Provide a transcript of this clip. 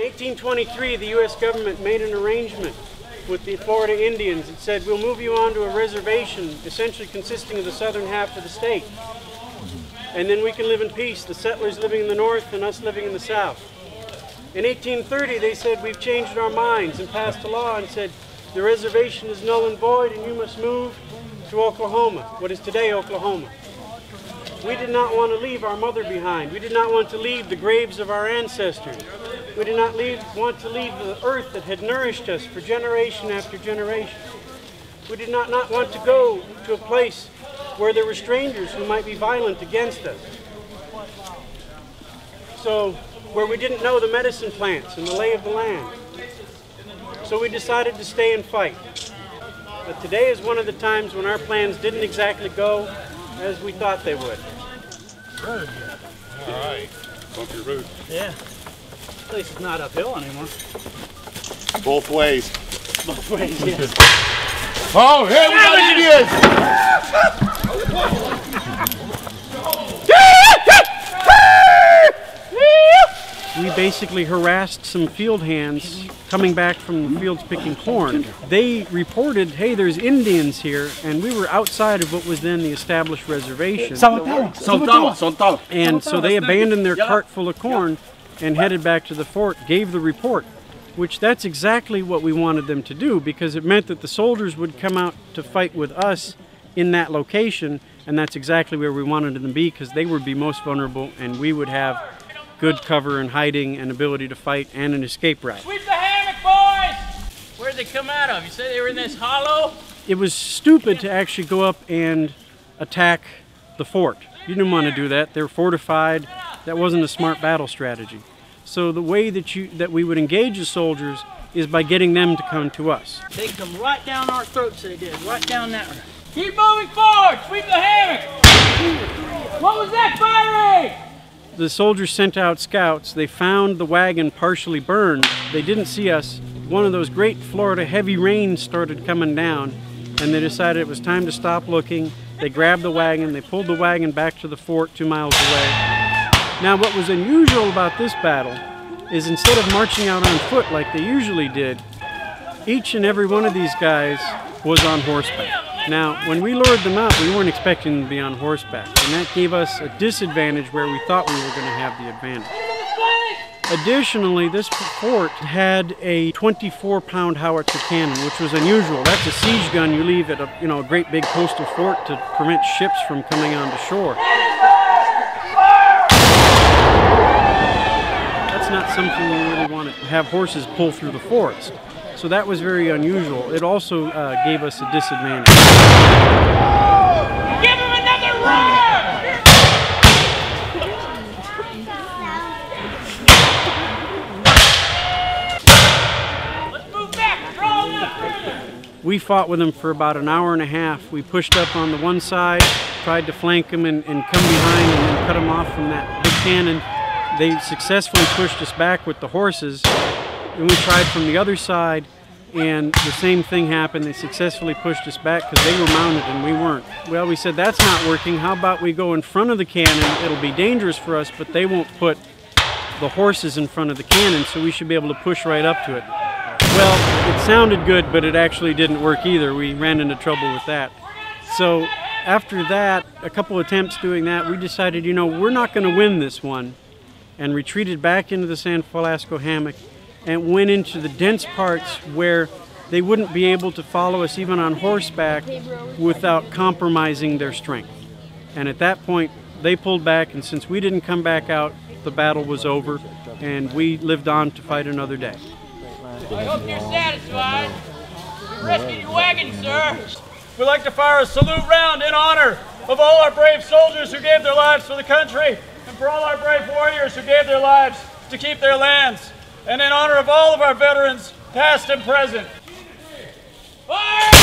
1823, the U.S. government made an arrangement with the Florida Indians. It said, we'll move you onto a reservation, essentially consisting of the southern half of the state. And then we can live in peace, the settlers living in the north and us living in the south. In 1830, they said, we've changed our minds, and passed a law and said, the reservation is null and void and you must move to Oklahoma, what is today Oklahoma. We did not want to leave our mother behind. We did not want to leave the graves of our ancestors. We did not want to leave the earth that had nourished us for generation after generation. We did not want to go to a place where there were strangers who might be violent against us. So, where we didn't know the medicine plants and the lay of the land. So we decided to stay and fight. But today is one of the times when our plans didn't exactly go as we thought they would. Road. All right. Bumpy road. Yeah. At least it's not uphill anymore. Both ways. Both ways, yes. Oh, here we got Indians! We basically harassed some field hands coming back from the fields picking corn. They reported, hey, there's Indians here, and we were outside of what was then the established reservation. And so they abandoned their cart full of corn and headed back to the fort, gave the report, which that's exactly what we wanted them to do, because it meant that the soldiers would come out to fight with us in that location, and that's exactly where we wanted them to be, because they would be most vulnerable and we would have good cover and hiding and ability to fight and an escape route. Sweep the hammock, boys! Where'd they come out of? You said they were in this hollow? It was stupid to actually go up and attack the fort. You didn't want to do that. They're fortified. That wasn't a smart battle strategy. So the way that we would engage the soldiers is by getting them to come to us. They come right down our throats, they did. Right down that way. Keep moving forward! Sweep the hammock! What was that firing? The soldiers sent out scouts. They found the wagon partially burned. They didn't see us. One of those great Florida heavy rains started coming down, and they decided it was time to stop looking. They grabbed the wagon. They pulled the wagon back to the fort 2 miles away. Now, what was unusual about this battle is instead of marching out on foot like they usually did, each and every one of these guys was on horseback. Now, when we lured them out, we weren't expecting them to be on horseback, and that gave us a disadvantage where we thought we were going to have the advantage. Additionally, this fort had a 24-pound howitzer cannon, which was unusual. That's a siege gun you leave at a great big coastal fort to prevent ships from coming onto shore. That's not something you really want to have horses pull through the forest. So that was very unusual. It also gave us a disadvantage. Give him another roar! Let's move back. Draw left. We fought with them for about an hour and a half. We pushed up on the one side, tried to flank them and come behind and then cut them off from that big cannon. They successfully pushed us back with the horses. And we tried from the other side, and the same thing happened. They successfully pushed us back because they were mounted and we weren't. Well, we said, that's not working. How about we go in front of the cannon? It'll be dangerous for us, but they won't put the horses in front of the cannon, so we should be able to push right up to it. Well, it sounded good, but it actually didn't work either. We ran into trouble with that. So after that, a couple attempts doing that, we decided, we're not going to win this one, and retreated back into the San Felasco hammock and went into the dense parts where they wouldn't be able to follow us even on horseback without compromising their strength. And at that point, they pulled back, and since we didn't come back out, the battle was over, and we lived on to fight another day. I hope you're satisfied. You rescued your wagon, sir. We'd like to fire a salute round in honor of all our brave soldiers who gave their lives for the country, and for all our brave warriors who gave their lives to keep their lands, and in honor of all of our veterans, past and present. Fire!